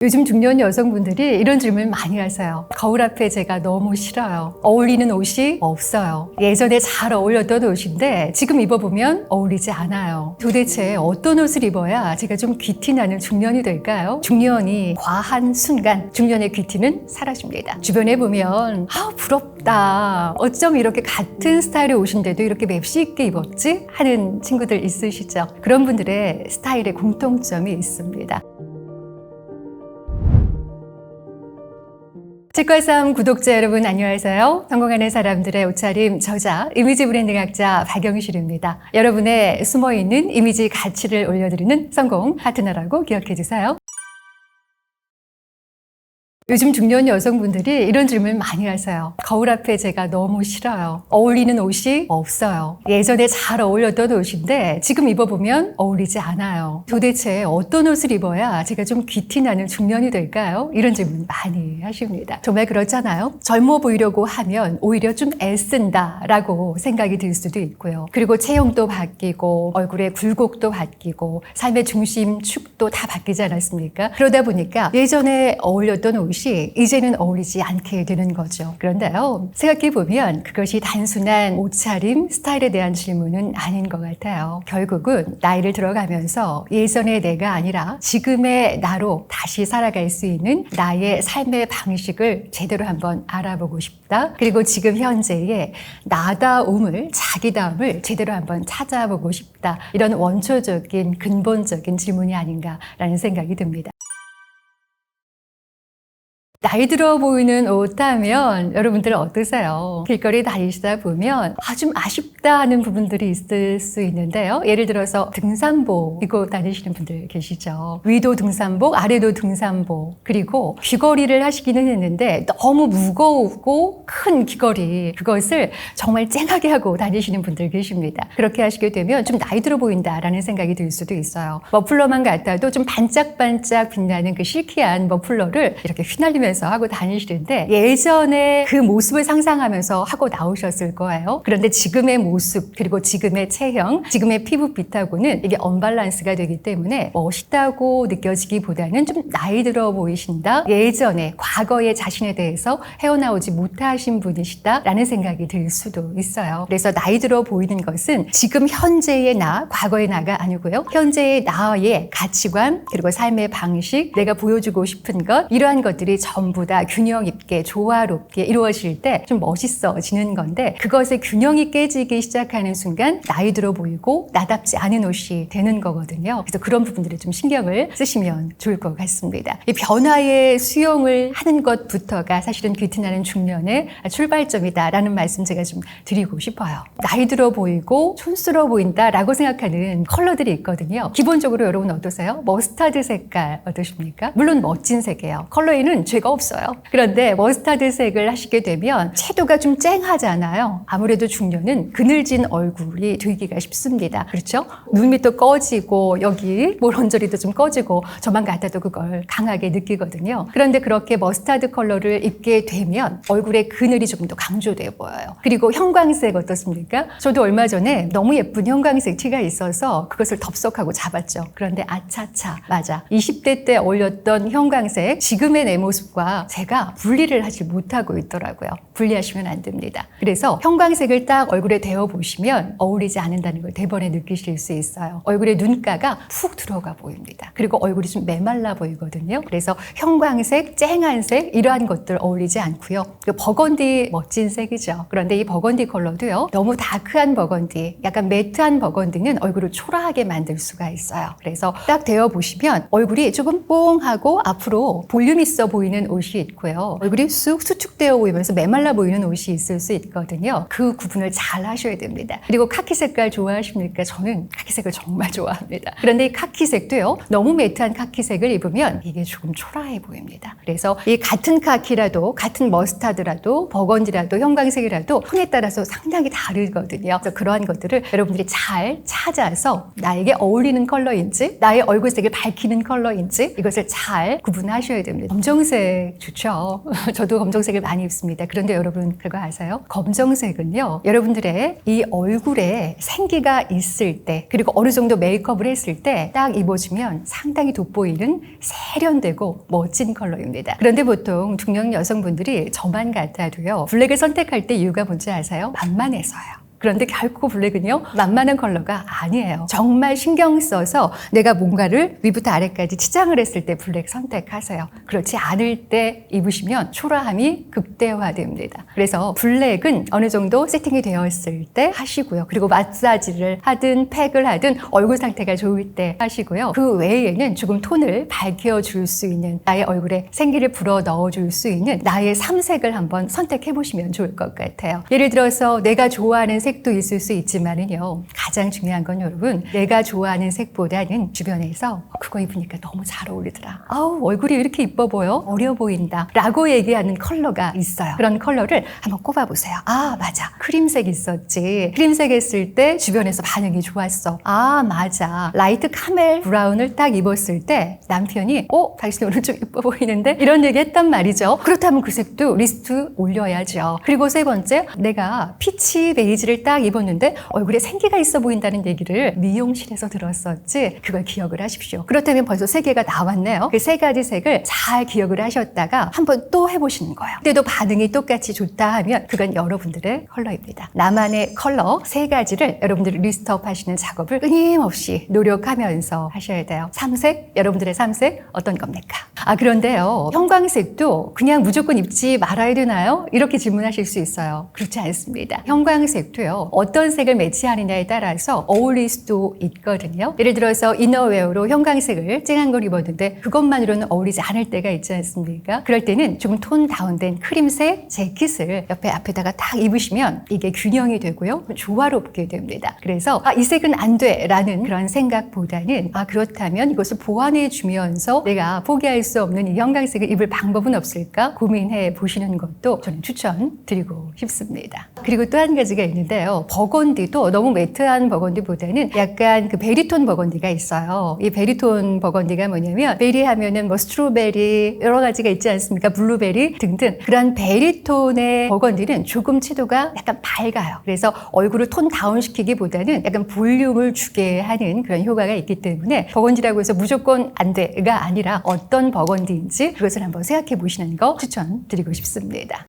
요즘 중년 여성분들이 이런 질문 많이 하세요. 거울 앞에 제가 너무 싫어요. 어울리는 옷이 없어요. 예전에 잘 어울렸던 옷인데 지금 입어보면 어울리지 않아요. 도대체 어떤 옷을 입어야 제가 좀 귀티 나는 중년이 될까요? 중년이 과한 순간 중년의 귀티는 사라집니다. 주변에 보면 부럽다. 어쩜 이렇게 같은 스타일의 옷인데도 이렇게 맵시 있게 입었지? 하는 친구들 있으시죠? 그런 분들의 스타일에 공통점이 있습니다. 치과싸움 구독자 여러분 안녕하세요. 성공하는 사람들의 옷차림 저자 이미지 브랜딩 학자 박영실입니다. 여러분의 숨어있는 이미지 가치를 올려드리는 성공 파트너라고 기억해 주세요. 요즘 중년 여성분들이 이런 질문 많이 하세요. 거울 앞에 제가 너무 싫어요. 어울리는 옷이 없어요. 예전에 잘 어울렸던 옷인데 지금 입어보면 어울리지 않아요. 도대체 어떤 옷을 입어야 제가 좀 귀티 나는 중년이 될까요? 이런 질문 많이 하십니다. 정말 그렇잖아요. 젊어 보이려고 하면 오히려 좀 애쓴다라고 생각이 들 수도 있고요. 그리고 체형도 바뀌고 얼굴의 굴곡도 바뀌고 삶의 중심축도 다 바뀌지 않았습니까? 그러다 보니까 예전에 어울렸던 옷이 이제는 어울리지 않게 되는 거죠. 그런데요, 생각해보면 그것이 단순한 옷차림, 스타일에 대한 질문은 아닌 것 같아요. 결국은 나이를 들어가면서 예전의 내가 아니라 지금의 나로 다시 살아갈 수 있는 나의 삶의 방식을 제대로 한번 알아보고 싶다. 그리고 지금 현재의 나다움을, 자기다움을 제대로 한번 찾아보고 싶다. 이런 원초적인, 근본적인 질문이 아닌가라는 생각이 듭니다. 나이 들어 보이는 옷 하면 여러분들 어떠세요? 길거리 다니시다 보면 좀 아쉽다 하는 부분들이 있을 수 있는데요. 예를 들어서 등산복 입고 다니시는 분들 계시죠. 위도 등산복, 아래도 등산복, 그리고 귀걸이를 하시기는 했는데 너무 무거우고 큰 귀걸이, 그것을 정말 쨍하게 하고 다니시는 분들 계십니다. 그렇게 하시게 되면 좀 나이 들어 보인다라는 생각이 들 수도 있어요. 머플러만 갖다도 좀 반짝반짝 빛나는 그 실키한 머플러를 이렇게 휘날리면서 하고 다니시는데 예전에 그 모습을 상상하면서 하고 나오셨을 거예요. 그런데 지금의 모습, 그리고 지금의 체형, 지금의 피부빛하고는 이게 언밸런스가 되기 때문에 멋있다고 느껴지기보다는 좀 나이 들어 보이신다, 예전에 과거의 자신에 대해서 헤어나오지 못하신 분이시다라는 생각이 들 수도 있어요. 그래서 나이 들어 보이는 것은 지금 현재의 나, 과거의 나가 아니고요. 현재의 나의 가치관, 그리고 삶의 방식, 내가 보여주고 싶은 것, 이러한 것들이 전부 다 균형 있게 조화롭게 이루어질 때 좀 멋있어지는 건데, 그것의 균형이 깨지기 시작하는 순간 나이 들어 보이고 나답지 않은 옷이 되는 거거든요. 그래서 그런 부분들에 좀 신경을 쓰시면 좋을 것 같습니다. 이 변화에 수용을 하는 것부터가 사실은 귀티나는 중년의 출발점이다라는 말씀 제가 좀 드리고 싶어요. 나이 들어 보이고 촌스러워 보인다라고 생각하는 컬러들이 있거든요. 기본적으로 여러분 어떠세요? 머스타드 색깔 어떠십니까? 물론 멋진 색이에요. 컬러에는 죄가 없어요. 그런데 머스타드 색을 하시게 되면 채도가 좀 쨍하잖아요. 아무래도 중년은 그늘진 얼굴이 되기가 쉽습니다. 그렇죠? 눈 밑도 꺼지고 여기 볼 언저리도 좀 꺼지고 저만 같아도 그걸 강하게 느끼거든요. 그런데 그렇게 머스타드 컬러를 입게 되면 얼굴의 그늘이 조금 더 강조돼 보여요. 그리고 형광색 어떻습니까? 저도 얼마 전에 너무 예쁜 형광색 티가 있어서 그것을 덥석하고 잡았죠. 그런데 아차차, 맞아. 20대 때 어울렸던 형광색, 지금의 내 모습과 제가 분리를 하지 못하고 있더라고요. 분리하시면 안 됩니다. 그래서 형광색을 딱 얼굴에 대어 보시면 어울리지 않는다는 걸 대번에 느끼실 수 있어요. 얼굴에 눈가가 푹 들어가 보입니다. 그리고 얼굴이 좀 메말라 보이거든요. 그래서 형광색, 쨍한색 이러한 것들 어울리지 않고요. 버건디 멋진 색이죠. 그런데 이 버건디 컬러도요, 너무 다크한 버건디, 약간 매트한 버건디는 얼굴을 초라하게 만들 수가 있어요. 그래서 딱 대어 보시면 얼굴이 조금 뽕하고 앞으로 볼륨 있어 보이는 옷이 있고요. 얼굴이 쑥 수축되어 보이면서 메말라 보이는 옷이 있을 수 있거든요. 그 구분을 잘 하셔야 됩니다. 그리고 카키 색깔 좋아하십니까? 저는 카키색을 정말 좋아합니다. 그런데 이 카키색도요, 너무 매트한 카키색을 입으면 이게 조금 초라해 보입니다. 그래서 이 같은 카키라도, 같은 머스타드라도, 버건디라도, 형광색이라도 톤에 따라서 상당히 다르거든요. 그래서 그러한 것들을 여러분들이 잘 찾아서 나에게 어울리는 컬러인지, 나의 얼굴색을 밝히는 컬러인지 이것을 잘 구분하셔야 됩니다. 검정색 검정색 좋죠. 저도 검정색을 많이 입습니다. 그런데 여러분 그거 아세요? 검정색은요, 여러분들의 이 얼굴에 생기가 있을 때, 그리고 어느 정도 메이크업을 했을 때 딱 입어주면 상당히 돋보이는 세련되고 멋진 컬러입니다. 그런데 보통 중년 여성분들이 저만 같아도요, 블랙을 선택할 때 이유가 뭔지 아세요? 만만해서요. 그런데 결코 블랙은요, 만만한 컬러가 아니에요. 정말 신경 써서 내가 뭔가를 위부터 아래까지 치장을 했을 때 블랙 선택하세요. 그렇지 않을 때 입으시면 초라함이 극대화됩니다. 그래서 블랙은 어느 정도 세팅이 되었을 때 하시고요. 그리고 마사지를 하든 팩을 하든 얼굴 상태가 좋을 때 하시고요. 그 외에는 조금 톤을 밝혀줄 수 있는, 나의 얼굴에 생기를 불어 넣어줄 수 있는 나의 삼색을 한번 선택해 보시면 좋을 것 같아요. 예를 들어서 내가 좋아하는 색도 있을 수 있지만은요, 가장 중요한 건 여러분, 내가 좋아하는 색보다는 주변에서 그거 입으니까 너무 잘 어울리더라, 아우 얼굴이 이렇게 이뻐 보여, 어려 보인다 라고 얘기하는 컬러가 있어요. 그런 컬러를 한번 꼽아보세요. 아 맞아, 크림색 있었지. 크림색 했을 때 주변에서 반응이 좋았어. 아 맞아, 라이트 카멜 브라운을 딱 입었을 때 남편이 당신 오늘 좀 이뻐 보이는데, 이런 얘기 했단 말이죠. 그렇다면 그 색도 리스트 올려야죠. 그리고 세 번째, 내가 피치 베이지를 딱 입었는데 얼굴에 생기가 있어 보인다는 얘기를 미용실에서 들었었지. 그걸 기억을 하십시오. 그렇다면 벌써 3개가 나왔네요. 그 3가지 색을 잘 기억을 하셨다가 한번 또 해보시는 거예요. 그때도 반응이 똑같이 좋다 하면 그건 여러분들의 컬러입니다. 나만의 컬러 3가지를 여러분들이 리스트업 하시는 작업을 끊임없이 노력하면서 하셔야 돼요. 3색, 여러분들의 3색 어떤 겁니까? 그런데요, 형광색도 그냥 무조건 입지 말아야 되나요? 이렇게 질문하실 수 있어요. 그렇지 않습니다. 형광색도요, 어떤 색을 매치하느냐에 따라서 어울릴 수도 있거든요. 예를 들어서 이너웨어로 형광색을 쨍한 걸 입었는데 그것만으로는 어울리지 않을 때가 있지 않습니까? 그럴 때는 조금 톤 다운된 크림색 재킷을 옆에 앞에다가 딱 입으시면 이게 균형이 되고요, 조화롭게 됩니다. 그래서 이 색은 안 돼 라는 그런 생각보다는 그렇다면 이것을 보완해 주면서 내가 포기할 수 없는 이 형광색을 입을 방법은 없을까 고민해 보시는 것도 저는 추천드리고 싶습니다. 그리고 또 한 가지가 있는데요, 버건디도 너무 매트한 버건디보다는 약간 그 베리톤 버건디가 있어요. 이 베리톤 버건디가 뭐냐면, 베리 하면은 뭐 스트로베리 여러 가지가 있지 않습니까? 블루베리 등등. 그런 베리톤의 버건디는 조금 채도가 약간 밝아요. 그래서 얼굴을 톤 다운 시키기보다는 약간 볼륨을 주게 하는 그런 효과가 있기 때문에 버건디라고 해서 무조건 안 돼가 아니라 어떤 버건디인지 그것을 한번 생각해 보시는 거 추천드리고 싶습니다.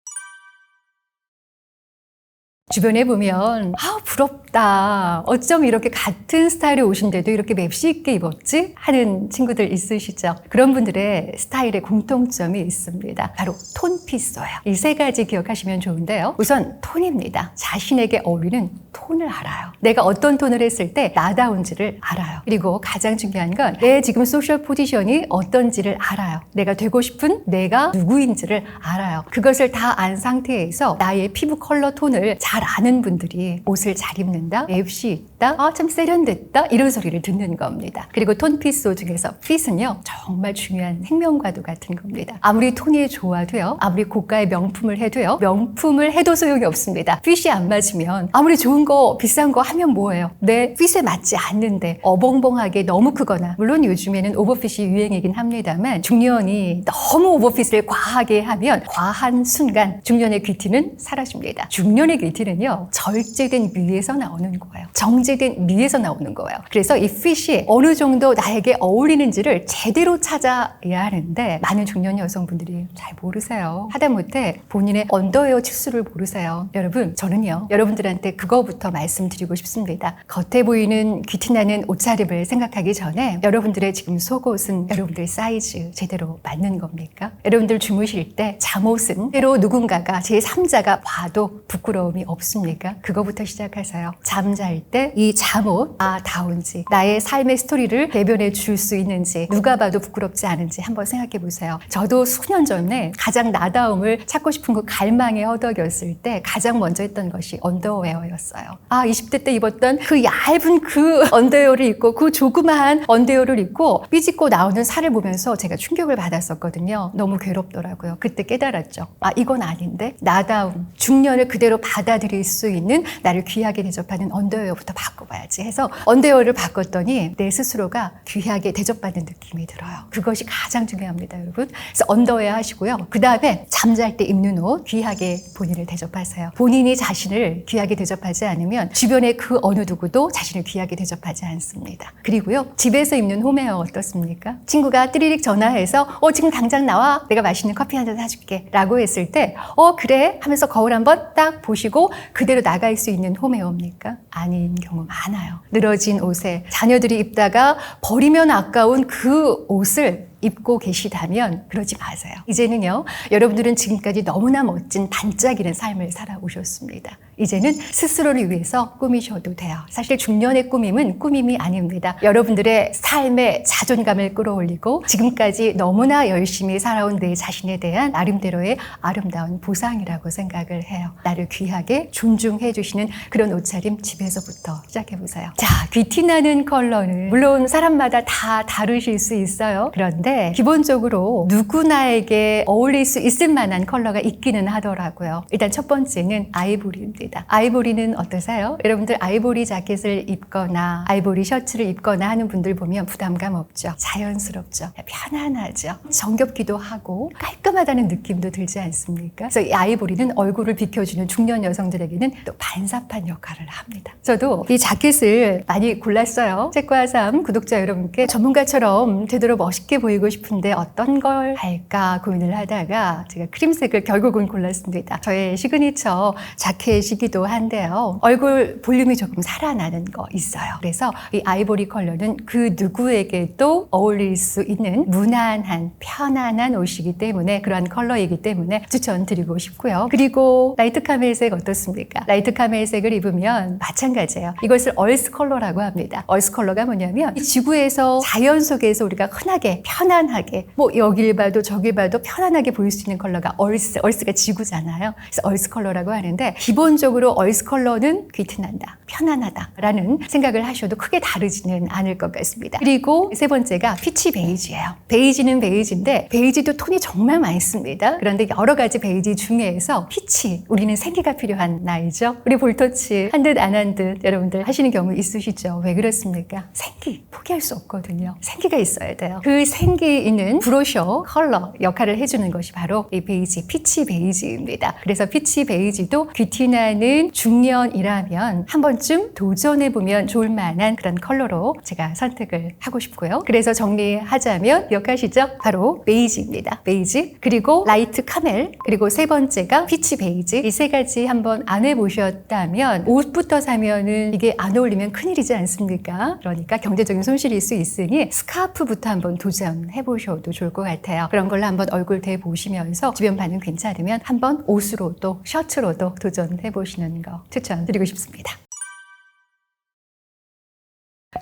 주변에 보면 부럽다, 어쩜 이렇게 같은 스타일의 옷인데도 이렇게 맵시 있게 입었지? 하는 친구들 있으시죠? 그런 분들의 스타일에 공통점이 있습니다. 바로 톤피스예요. 이 3가지 기억하시면 좋은데요, 우선 톤입니다. 자신에게 어울리는 톤을 알아요. 내가 어떤 톤을 했을 때 나다운지를 알아요. 그리고 가장 중요한 건 내 지금 소셜 포지션이 어떤지를 알아요. 내가 되고 싶은 내가 누구인지를 알아요. 그것을 다 안 상태에서 나의 피부 컬러 톤을 잘 아는 분들이 옷을 잘 입는다, 맵시 있다, 참 세련됐다, 이런 소리를 듣는 겁니다. 그리고 톤피스 옷 중에서 핏은요, 정말 중요한 생명과도 같은 겁니다. 아무리 톤이 좋아도요, 아무리 고가의 명품을 해도요, 명품을 해도 소용이 없습니다. 핏이 안 맞으면 아무리 좋은 거 비싼 거 하면 뭐예요? 내 핏에 맞지 않는데 어벙벙하게 너무 크거나, 물론 요즘에는 오버핏이 유행이긴 합니다만 중년이 너무 오버핏을 과하게 하면 과한 순간 중년의 귀티는 사라집니다. 중년의 귀티는요, 절제된 미에서 나오는 거예요. 정제된 미에서 나오는 거예요. 그래서 이 핏이 어느 정도 나에게 어울리는지를 제대로 찾아야 하는데 많은 중년 여성분들이 잘 모르세요. 하다못해 본인의 언더웨어 치수를 모르세요. 여러분, 저는요, 여러분들한테 그거부터 말씀드리고 싶습니다. 겉에 보이는 귀티나는 옷차림을 생각하기 전에 여러분들의 지금 속옷은 여러분들 사이즈 제대로 맞는 겁니까? 여러분들 주무실 때 잠옷은 때로 누군가가 제3자가 봐도 부끄러움이 없습니까? 그거부터 시작하세요. 잠잘 때 이 잠옷 다운지, 나의 삶의 스토리를 대변해 줄 수 있는지, 누가 봐도 부끄럽지 않은지 한번 생각해 보세요. 저도 수년 전에 가장 나다움을 찾고 싶은 그 갈망에 허덕였을 때 가장 먼저 했던 것이 언더웨어였어요. 20대 때 입었던 그 얇은 그 언더웨어를 입고, 그 조그마한 언더웨어를 입고 삐짓고 나오는 살을 보면서 제가 충격을 받았었거든요. 너무 괴롭더라고요. 그때 깨달았죠. 이건 아닌데, 나다움, 중년을 그대로 받아들일 수 있는, 나를 귀하게 대접하는 언더웨어부터 바꿔봐야지 해서 언더웨어를 바꿨더니 내 스스로가 귀하게 대접받는 느낌이 들어요. 그것이 가장 중요합니다, 여러분. 그래서 언더웨어 하시고요. 그 다음에 잠잘 때 입는 옷 귀하게 본인을 대접하세요. 본인이 자신을 귀하게 대접하지 않으면 주변의 그 어느 누구도 자신을 귀하게 대접하지 않습니다. 그리고요, 집에서 입는 홈웨어 어떻습니까? 친구가 띠리릭 전화해서 지금 당장 나와, 내가 맛있는 커피 한 잔 사줄게 라고 했을 때 그래 하면서 거울 한번 딱 보시고 그대로 나갈 수 있는 홈웨어입니까? 아닌 경우 많아요. 늘어진 옷에 자녀들이 입다가 버리면 아까운 그 옷을 입고 계시다면 그러지 마세요. 이제는요, 여러분들은 지금까지 너무나 멋진 반짝이는 삶을 살아오셨습니다. 이제는 스스로를 위해서 꾸미셔도 돼요. 사실 중년의 꾸밈은 꾸밈이 아닙니다. 여러분들의 삶의 자존감을 끌어올리고 지금까지 너무나 열심히 살아온 내 자신에 대한 나름대로의 아름다운 보상이라고 생각을 해요. 나를 귀하게 존중해 주시는 그런 옷차림 집에서부터 시작해보세요. 자, 귀티나는 컬러는 물론 사람마다 다 다르실 수 있어요. 그런데 기본적으로 누구나에게 어울릴 수 있을 만한 컬러가 있기는 하더라고요. 일단 첫 번째는 아이보리입니다. 아이보리는 어떠세요? 여러분들 아이보리 자켓을 입거나 아이보리 셔츠를 입거나 하는 분들 보면 부담감 없죠? 자연스럽죠? 편안하죠? 정겹기도 하고 깔끔하다는 느낌도 들지 않습니까? 그래서 이 아이보리는 얼굴을 비켜주는 중년 여성들에게는 또 반사판 역할을 합니다. 저도 이 자켓을 많이 골랐어요. 책과 삶 구독자 여러분께 전문가처럼 제대로 멋있게 보이고 싶은데 어떤 걸 할까 고민을 하다가 제가 크림색을 결국은 골랐습니다. 저의 시그니처 자켓이기도 한데요. 얼굴 볼륨이 조금 살아나는 거 있어요. 그래서 이 아이보리 컬러는 그 누구에게도 어울릴 수 있는 무난한 편안한 옷이기 때문에 그러한 컬러이기 때문에 추천드리고 싶고요. 그리고 라이트 카멜색 어떻습니까? 라이트 카멜색을 입으면 마찬가지예요. 이것을 얼스 컬러라고 합니다. 얼스 컬러가 뭐냐면 이 지구에서 자연 속에서 우리가 흔하게 편안하게 여길 봐도 저길 봐도 편안하게 보일 수 있는 컬러가 얼스가 지구잖아요. 그래서 얼스 컬러라고 하는데 기본적으로 얼스 컬러는 귀티난다, 편안하다라는 생각을 하셔도 크게 다르지는 않을 것 같습니다. 그리고 세 번째가 피치 베이지예요. 베이지는 베이지인데 베이지도 톤이 정말 많습니다. 그런데 여러 가지 베이지 중에서 피치, 우리는 생기가 필요한 나이죠. 우리 볼터치 한 듯 안 한 듯 여러분들 하시는 경우 있으시죠? 왜 그렇습니까? 생기 포기할 수 없거든요. 생기가 있어야 돼요. 그 생기 있는 브로셔 컬러 역할을 해주는 것이 바로 이 베이지, 피치 베이지입니다. 그래서 피치 베이지도 귀티나는 중년이라면 한 번쯤 도전해보면 좋을 만한 그런 컬러로 제가 선택을 하고 싶고요. 그래서 정리하자면 기억하시죠? 바로 베이지입니다. 베이지, 그리고 라이트 카멜, 그리고 세 번째가 피치 베이지. 이 세 가지 한번 안 해보셨다면 옷부터 사면은 이게 안 어울리면 큰일이지 않습니까? 그러니까 경제적인 손실일 수 있으니 스카프부터 한번 도전해보셔도 좋을 것 같아요. 그런 걸로 한번 얼굴 대보시면서 주변 반응 괜찮으면 한번 옷으로도 셔츠로도 도전해보시는 거 추천드리고 싶습니다.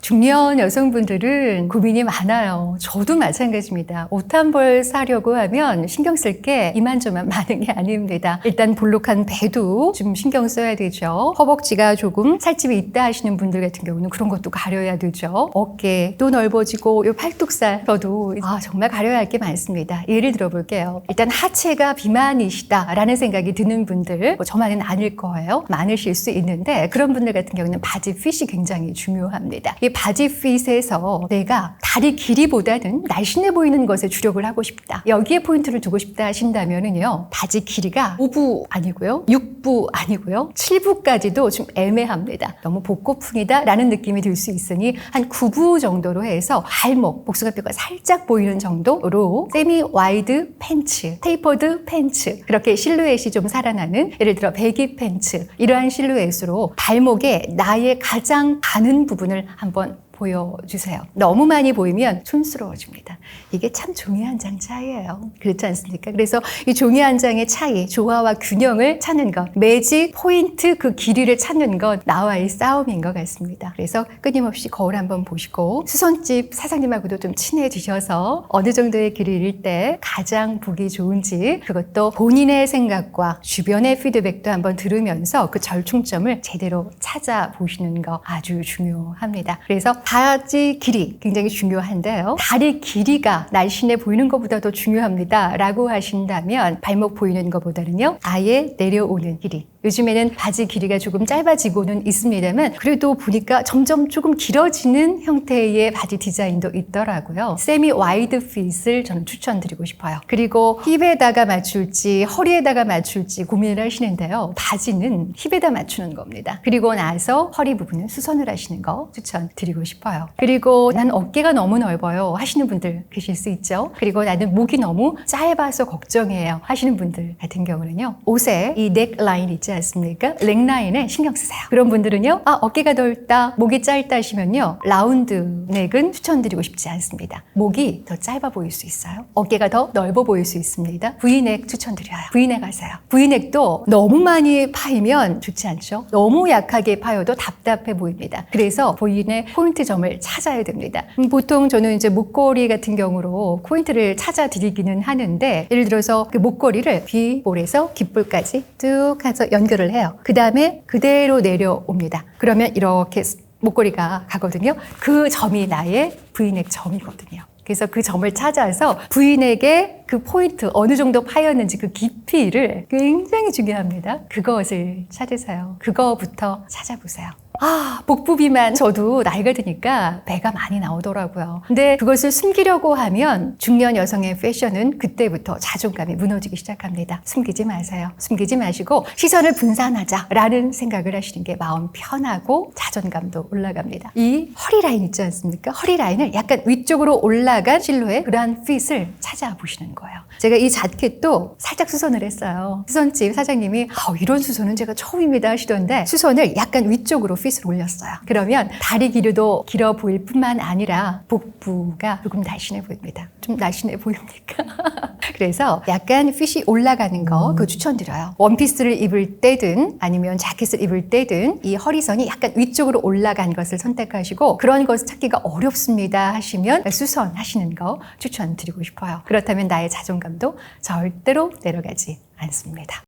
중년 여성분들은 고민이 많아요. 저도 마찬가지입니다. 옷 한 벌 사려고 하면 신경 쓸 게 이만저만 많은 게 아닙니다. 일단 볼록한 배도 좀 신경 써야 되죠. 허벅지가 조금 살집이 있다 하시는 분들 같은 경우는 그런 것도 가려야 되죠. 어깨도 넓어지고 요 팔뚝살 저도 정말 가려야 할 게 많습니다. 예를 들어볼게요. 일단 하체가 비만이시다라는 생각이 드는 분들 저만은 아닐 거예요. 많으실 수 있는데 그런 분들 같은 경우는 바지 핏이 굉장히 중요합니다. 이 바지 핏에서 내가 다리 길이보다는 날씬해 보이는 것에 주력을 하고 싶다. 여기에 포인트를 두고 싶다 하신다면은요. 바지 길이가 5부 아니고요. 6부 아니고요. 7부까지도 좀 애매합니다. 너무 복고풍이다 라는 느낌이 들 수 있으니 한 9부 정도로 해서 발목, 복숭아뼈가 살짝 보이는 정도로 세미 와이드 팬츠, 테이퍼드 팬츠 그렇게 실루엣이 좀 살아나는 예를 들어 배기 팬츠 이러한 실루엣으로 발목에 나의 가장 가는 부분을 한번 보여주세요. 너무 많이 보이면 촌스러워집니다. 이게 참 종이 한 장 차이예요. 그렇지 않습니까? 그래서 이 종이 한 장의 차이, 조화와 균형을 찾는 것, 매직, 포인트, 그 길이를 찾는 것 나와의 싸움인 것 같습니다. 그래서 끊임없이 거울 한번 보시고 수선집 사장님하고도 좀 친해지셔서 어느 정도의 길이일 때 가장 보기 좋은지 그것도 본인의 생각과 주변의 피드백도 한번 들으면서 그 절충점을 제대로 찾아보시는 거 아주 중요합니다. 그래서 바지 길이 굉장히 중요한데요. 다리 길이가 날씬해 보이는 것보다 더 중요합니다. 라고 하신다면 발목 보이는 것보다는요. 아예 내려오는 길이. 요즘에는 바지 길이가 조금 짧아지고는 있습니다만 그래도 보니까 점점 조금 길어지는 형태의 바지 디자인도 있더라고요. 세미 와이드 핏을 저는 추천드리고 싶어요. 그리고 힙에다가 맞출지 허리에다가 맞출지 고민을 하시는데요. 바지는 힙에다 맞추는 겁니다. 그리고 나서 허리 부분은 수선을 하시는 거 추천드리고 싶어요. 그리고 난 어깨가 너무 넓어요 하시는 분들 계실 수 있죠. 그리고 나는 목이 너무 짧아서 걱정해요 하시는 분들 같은 경우는요. 옷에 이 넥라인 있지 않습니까? 넥라인에 신경 쓰세요. 그런 분들은요. 어깨가 넓다, 목이 짧다 하시면요. 라운드 넥은 추천드리고 싶지 않습니다. 목이 더 짧아 보일 수 있어요. 어깨가 더 넓어 보일 수 있습니다. V넥 추천드려요. V넥 하세요. V넥도 너무 많이 파이면 좋지 않죠? 너무 약하게 파여도 답답해 보입니다. 그래서 V넥 포인트 점을 찾아야 됩니다. 보통 저는 이제 목걸이 같은 경우로 포인트를 찾아 드리기는 하는데 예를 들어서 그 목걸이를 B볼에서 깃볼까지 쭉 해서 연결을 해요. 그 다음에 그대로 내려옵니다. 그러면 이렇게 목걸이가 가거든요. 그 점이 나의 V넥 점이거든요. 그래서 그 점을 찾아서 V넥의 그 포인트 어느 정도 파였는지 그 깊이를 굉장히 중요합니다. 그것을 찾으세요. 그거부터 찾아보세요. 복부비만 저도 나이가 드니까 배가 많이 나오더라고요. 근데 그것을 숨기려고 하면 중년 여성의 패션은 그때부터 자존감이 무너지기 시작합니다. 숨기지 마세요. 숨기지 마시고 시선을 분산하자라는 생각을 하시는 게 마음 편하고 자존감도 올라갑니다. 이 허리 라인 있지 않습니까? 허리 라인을 약간 위쪽으로 올라간 실루엣 그러한 핏을 찾아보시는 거예요. 제가 이 자켓도 살짝 수선을 했어요. 수선집 사장님이 이런 수선은 제가 처음입니다 하시던데 수선을 약간 위쪽으로 핏을 올렸어요. 그러면 다리 길이도 길어 보일 뿐만 아니라 복부가 조금 날씬해 보입니다. 좀 날씬해 보입니까? 그래서 약간 핏이 올라가는 거 그거 추천드려요. 원피스를 입을 때든 아니면 자켓을 입을 때든 이 허리선이 약간 위쪽으로 올라간 것을 선택하시고 그런 것을 찾기가 어렵습니다 하시면 수선하시는 거 추천드리고 싶어요. 그렇다면 나의 자존감도 절대로 내려가지 않습니다.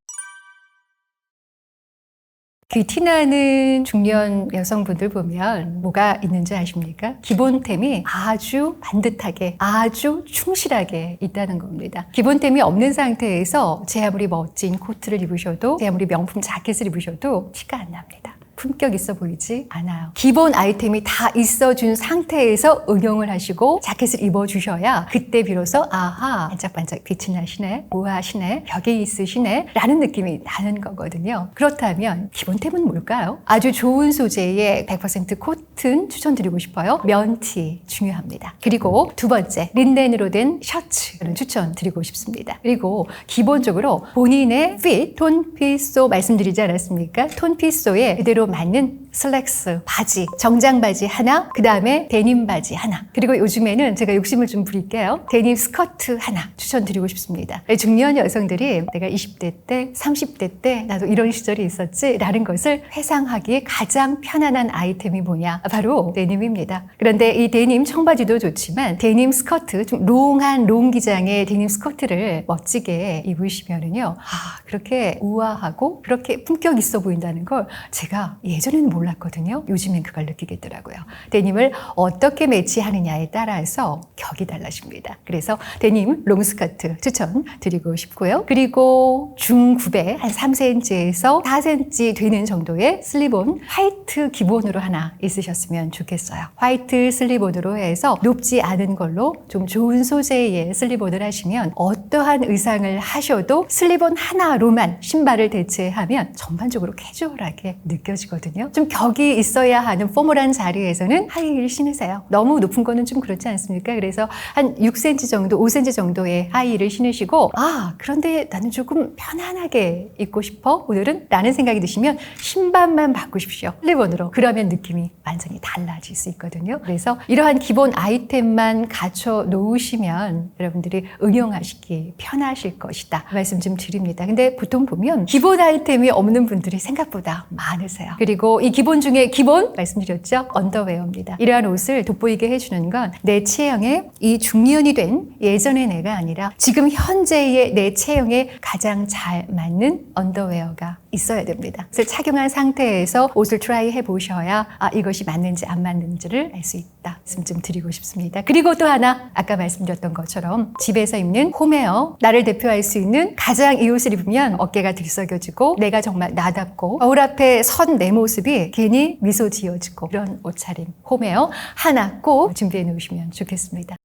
그 티나는 중년 여성분들 보면 뭐가 있는지 아십니까? 기본템이 아주 반듯하게, 아주 충실하게 있다는 겁니다. 기본템이 없는 상태에서 제 아무리 멋진 코트를 입으셔도, 제 아무리 명품 자켓을 입으셔도 티가 안 납니다. 품격 있어 보이지 않아요. 기본 아이템이 다 있어준 상태에서 응용을 하시고 자켓을 입어주셔야 그때 비로소 반짝반짝 빛이 나시네, 우아하시네, 벽이 있으시네 라는 느낌이 나는 거거든요. 그렇다면 기본템은 뭘까요? 아주 좋은 소재의 100% 코튼 추천드리고 싶어요. 면티 중요합니다. 그리고 두 번째, 린넨으로 된 셔츠를 추천드리고 싶습니다. 그리고 기본적으로 본인의 핏, 톤피소 말씀드리지 않았습니까? 톤피소에 그대로 맞는 슬랙스 바지, 정장 바지 하나, 그 다음에 데님 바지 하나, 그리고 요즘에는 제가 욕심을 좀 부릴게요. 데님 스커트 하나 추천드리고 싶습니다. 중년 여성들이 내가 20대 때, 30대 때 나도 이런 시절이 있었지 라는 것을 회상하기에 가장 편안한 아이템이 뭐냐? 바로 데님입니다. 그런데 이 데님 청바지도 좋지만 데님 스커트, 좀 롱한 롱 기장의 데님 스커트를 멋지게 입으시면은요, 그렇게 우아하고 그렇게 품격 있어 보인다는 걸 제가 예전에는 몰랐거든요. 요즘엔 그걸 느끼겠더라고요. 데님을 어떻게 매치하느냐에 따라서 격이 달라집니다. 그래서 데님 롱스커트 추천드리고 싶고요. 그리고 중굽에 한 3cm에서 4cm 되는 정도의 슬립온 화이트 기본으로 하나 있으셨으면 좋겠어요. 화이트 슬립온으로 해서 높지 않은 걸로 좀 좋은 소재의 슬립온을 하시면 어떠한 의상을 하셔도 슬립온 하나로만 신발을 대체하면 전반적으로 캐주얼하게 느껴지거든요. 좀 격이 있어야 하는 포멀한 자리에서는 하이힐 신으세요. 너무 높은 거는 좀 그렇지 않습니까? 그래서 한 6cm 정도, 5cm 정도의 하이힐을 신으시고 그런데 나는 조금 편안하게 입고 싶어 오늘은 라는 생각이 드시면 신발만 바꾸십시오. 슬립온으로. 그러면 느낌이 완전히 달라질 수 있거든요. 그래서 이러한 기본 아이템만 갖춰 놓으시면 여러분들이 응용하시기 편하실 것이다 말씀 좀 드립니다. 근데 보통 보면 기본 아이템이 없는 분들이 생각보다 많으세요. 그리고 이 기본 중에 기본 말씀드렸죠. 언더웨어입니다. 이러한 옷을 돋보이게 해주는 건 내 체형에 이 중년이 된 예전의 내가 아니라 지금 현재의 내 체형에 가장 잘 맞는 언더웨어가 있어야 됩니다. 그래서 착용한 상태에서 옷을 트라이 해보셔야 이것이 맞는지 안 맞는지를 알 수 있다. 말씀 좀 드리고 싶습니다. 그리고 또 하나 아까 말씀드렸던 것처럼 집에서 입는 홈웨어, 나를 대표할 수 있는 가장 이 옷을 입으면 어깨가 들썩여지고 내가 정말 나답고 거울 앞에 선 내 모습이 괜히 미소 지어지고 이런 옷차림, 홈웨어 하나 꼭 준비해 놓으시면 좋겠습니다.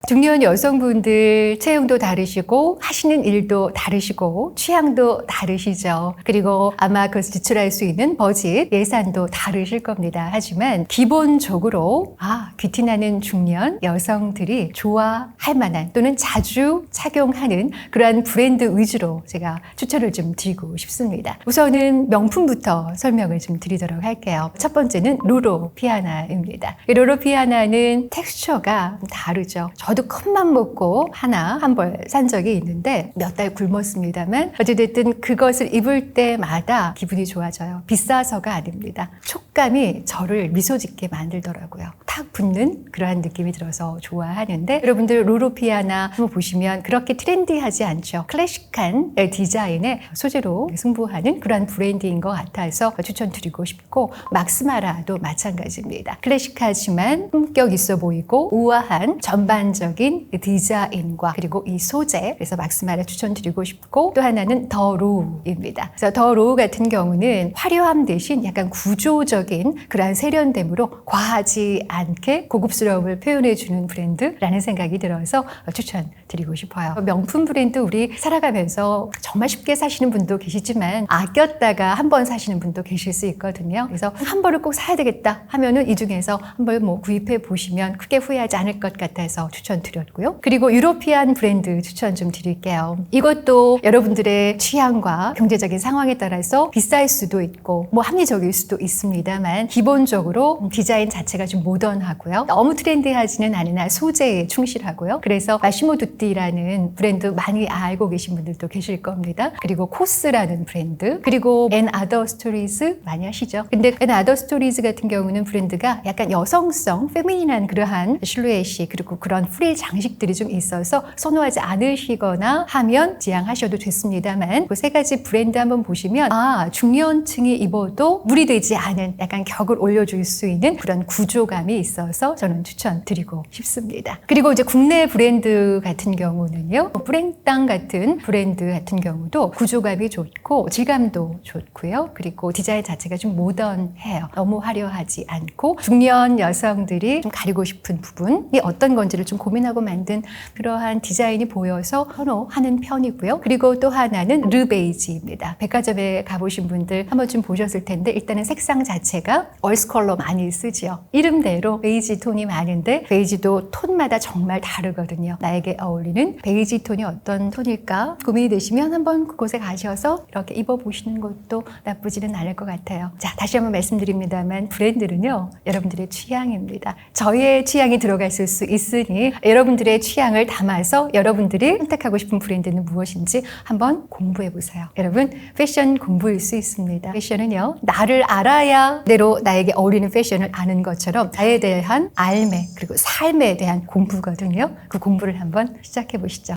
중년 여성분들 체형도 다르시고 하시는 일도 다르시고 취향도 다르시죠. 그리고 아마 그것을 지출할 수 있는 버짓, 예산도 다르실 겁니다. 하지만 기본적으로 귀티나는 중년 여성들이 좋아할 만한 또는 자주 착용하는 그러한 브랜드 위주로 제가 추천을 좀 드리고 싶습니다. 우선은 명품부터 설명을 좀 드리도록 할게요. 첫 번째는 로로 피아나입니다. 이 로로 피아나는 텍스처가 다르죠. 저도 컵만 먹고 하나 한 벌 산 적이 있는데 몇 달 굶었습니다만 어쨌든 그것을 입을 때마다 기분이 좋아져요. 비싸서가 아닙니다. 촉감이 저를 미소 짓게 만들더라고요. 탁 붙는 그러한 느낌이 들어서 좋아하는데 여러분들 로로 피아나 한번 보시면 그렇게 트렌디하지 않죠. 클래식한 디자인의 소재로 승부하는 그러한 브랜드인 것 같아서 추천드리고 싶고 막스마라도 마찬가지입니다. 클래식하지만 품격 있어 보이고 우아한 전반적인 디자인과 그리고 이 소재, 그래서 막스마라 추천드리고 싶고 또 하나는 더 로우입니다. 그래서 더 로우 같은 경우는 화려함 대신 약간 구조적인 그러한 세련됨으로 과하지 않게 고급스러움을 표현해주는 브랜드라는 생각이 들어서 추천드리고 싶어요. 명품 브랜드 우리 살아가면서 정말 쉽게 사시는 분도 계시지만 아꼈다가 한 번 사시는 분도 계실 수 있거든요. 그래서 한 벌을 꼭 사야 되겠다 하면은 이 중에서 한 벌 구입해 보시면 크게 후회하지 않을 것 같아서 추천드렸고요. 그리고 유로피안 브랜드 추천 좀 드릴게요. 이것도 여러분들의 취향과 경제적인 상황에 따라서 비쌀 수도 있고 합리적일 수도 있습니다만 기본적으로 디자인 자체가 좀 모던하고요. 너무 트렌디하지는 않으나 소재에 충실하고요. 그래서 마시모 두띠라는 브랜드 많이 알고 계신 분들도 계실 겁니다. 그리고 코스라는 브랜드, 그리고 앤 아더 스토리즈 많이 아시죠? 근데 앤 아더 스토리즈 같은 경우는 브랜드가 약간 여성성, 페미닌한 그러한 실루엣이 그리고 그런 프릴 장식들이 좀 있어서 선호하지 않으시거나 하면 지양하셔도 좋습니다만 그 세 가지 브랜드 한번 보시면 중년층이 입어도 무리되지 않은 약간 격을 올려줄 수 있는 그런 구조감이 있어서 저는 추천드리고 싶습니다. 그리고 이제 국내 브랜드 같은 경우는요, 뿌랭땅 같은 브랜드 같은 경우도 구조감이 좋고 질감도 좋고요. 그리고 디자인 자체가 좀 모던해요. 너무 화려하지 않고 중년 여성들이 좀 가리고 싶은 부분이 어떤 건지를 좀 고민하고 만든 그러한 디자인이 보여서 선호하는 편이고요. 그리고 또 하나는 르베이지입니다. 백화점에 가보신 분들 한 번쯤 보셨을 텐데 일단은 색상 자체가 얼스 컬러 많이 쓰지요. 이름대로 베이지 톤이 많은데 베이지도 톤마다 정말 다르거든요. 나에게 어울리는 베이지 톤이 어떤 톤일까 고민이 되시면 한번 그곳에 가셔서 이렇게 입어보시는 것도 나쁘지는 않을 것 같아요. 자, 다시 한번 말씀드립니다만 브랜드는요, 여러분들의 취향입니다. 저희의 취향이 들어갔을 수 있으니 여러분들의 취향을 담아서 여러분들이 선택하고 싶은 브랜드는 무엇인지 한번 공부해보세요. 여러분, 패션 공부일 수 있습니다. 패션은요, 나를 알아야 내로 나에게 어울리는 패션을 아는 것처럼 나에 대한 알매 그리고 삶에 대한 공부거든요. 그 공부를 한번 시작해보시죠.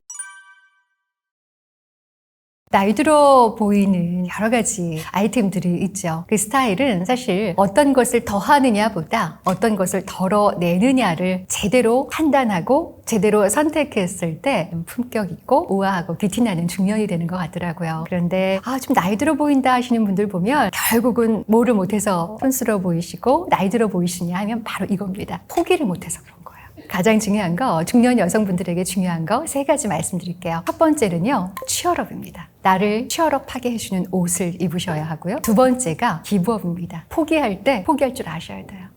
나이 들어 보이는 여러 가지 아이템들이 있죠. 그 스타일은 사실 어떤 것을 더하느냐보다 어떤 것을 덜어내느냐를 제대로 판단하고 제대로 선택했을 때 품격 있고 우아하고 귀티나는 중년이 되는 것 같더라고요. 그런데 좀 나이 들어 보인다 하시는 분들 보면 결국은 뭐를 못해서 촌스러워 보이시고 나이 들어 보이시냐 하면 바로 이겁니다. 포기를 못해서 그런 거예요. 가장 중요한 거, 중년 여성분들에게 중요한 거 세 가지 말씀드릴게요. 첫 번째는요, 취업입니다. 나를 취업하게 해주는 옷을 입으셔야 하고요. 두 번째가 기부업입니다. 포기할 때 포기할 줄 아셔야 돼요.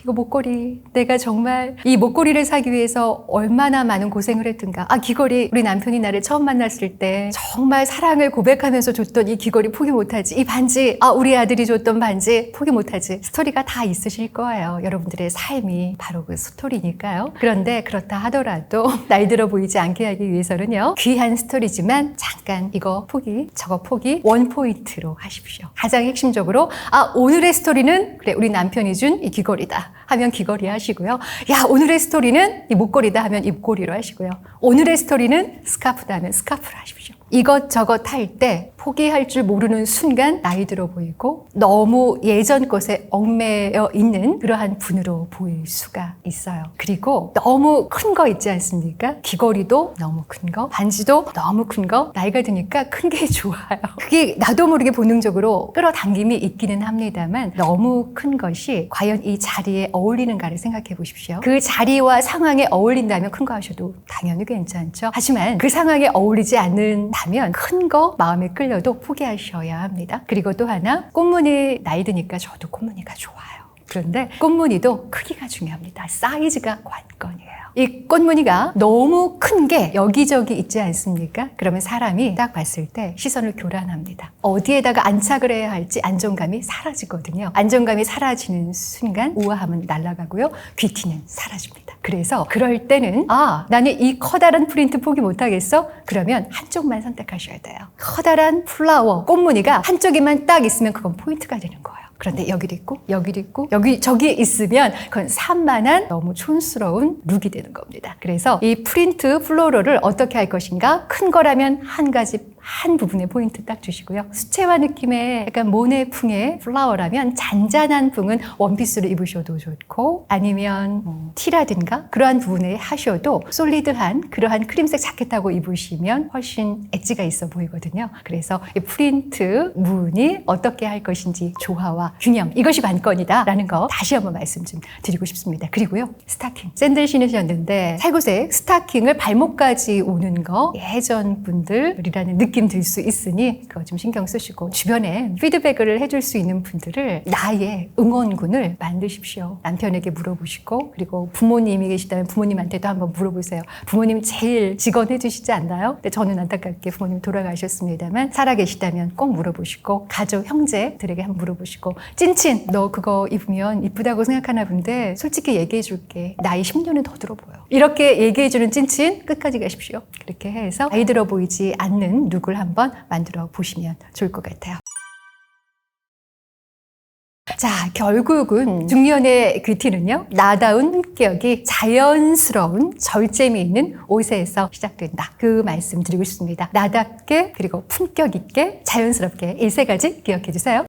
이거 목걸이, 내가 정말 이 목걸이를 사기 위해서 얼마나 많은 고생을 했던가. 귀걸이, 우리 남편이 나를 처음 만났을 때 정말 사랑을 고백하면서 줬던 이 귀걸이 포기 못하지. 이 반지, 우리 아들이 줬던 반지 포기 못하지. 스토리가 다 있으실 거예요. 여러분들의 삶이 바로 그 스토리니까요. 그런데 그렇다 하더라도 나이 들어 보이지 않게 하기 위해서는요, 귀한 스토리지만 잠깐 이거 포기 포기, 저거 포기 원 포인트로 하십시오. 가장 핵심적으로 오늘의 스토리는 그래 우리 남편이 준 이 귀걸이다 하면 귀걸이 하시고요. 야 오늘의 스토리는 이 목걸이다 하면 입꼬리로 하시고요. 오늘의 스토리는 스카프다 하면 스카프로 하십시오. 이것저것 할 때 포기할 줄 모르는 순간 나이 들어 보이고 너무 예전 것에 얽매여 있는 그러한 분으로 보일 수가 있어요. 그리고 너무 큰 거 있지 않습니까? 귀걸이도 너무 큰 거, 반지도 너무 큰 거, 나이가 드니까 큰 게 좋아요. 그게 나도 모르게 본능적으로 끌어당김이 있기는 합니다만 너무 큰 것이 과연 이 자리에 어울리는가를 생각해 보십시오. 그 자리와 상황에 어울린다면 큰 거 하셔도 당연히 괜찮죠. 하지만 그 상황에 어울리지 않는다면 큰 거 마음에 끌려도 포기하셔야 합니다. 그리고 또 하나, 꽃무늬 나이 드니까 저도 꽃무늬가 좋아요. 그런데 꽃무늬도 크기가 중요합니다. 사이즈가 관건이에요. 이 꽃무늬가 너무 큰 게 여기저기 있지 않습니까? 그러면 사람이 딱 봤을 때 시선을 교란합니다. 어디에다가 안착을 해야 할지 안정감이 사라지거든요. 안정감이 사라지는 순간 우아함은 날아가고요. 뷰티는 사라집니다. 그래서 그럴 때는 나는 이 커다란 프린트 포기 못하겠어? 그러면 한쪽만 선택하셔야 돼요. 커다란 플라워, 꽃무늬가 한쪽에만 딱 있으면 그건 포인트가 되는 거예요. 그런데 여기도 있고 여기도 있고 저기 있으면 그건 산만한 너무 촌스러운 룩이 되는 겁니다. 그래서 이 프린트 플로러를 어떻게 할 것인가? 큰 거라면 한 부분에 포인트 딱 주시고요. 수채화 느낌의 약간 모네풍의 플라워라면 잔잔한 풍은 원피스로 입으셔도 좋고 아니면 티라든가 그러한 부분에 하셔도 솔리드한 그러한 크림색 자켓하고 입으시면 훨씬 엣지가 있어 보이거든요. 그래서 이 프린트 무늬 어떻게 할 것인지 조화와 균형 이것이 관건이다 라는 거 다시 한번 말씀 좀 드리고 싶습니다. 그리고요 스타킹 샌들 신으셨는데 살구색 스타킹을 발목까지 오는 거 예전 분들이라는 느낌 들 수 있으니 그거 좀 신경 쓰시고 주변에 피드백을 해줄 수 있는 분들을 나의 응원군을 만드십시오. 남편에게 물어보시고 그리고 부모님이 계시다면 부모님한테도 한번 물어보세요. 부모님 제일 직언해 주시지 않나요? 근데 저는 안타깝게 부모님 돌아가셨습니다만 살아계시다면 꼭 물어보시고 가족 형제들에게 한번 물어보시고 찐친 너 그거 입으면 이쁘다고 생각하나 본데 솔직히 얘기해 줄게. 나이 10년은 더 들어 보여. 이렇게 얘기해 주는 찐친 끝까지 가십시오. 그렇게 해서 나이 들어 보이지 않는 룩을 한번 만들어 보시면 좋을 것 같아요. 자, 결국은 중년의 뷰티는요, 나다운 품격이 자연스러운 절제미 있는 옷에서 시작된다. 그 말씀 드리고 싶습니다. 나답게 그리고 품격 있게 자연스럽게 이 세 가지 기억해 주세요.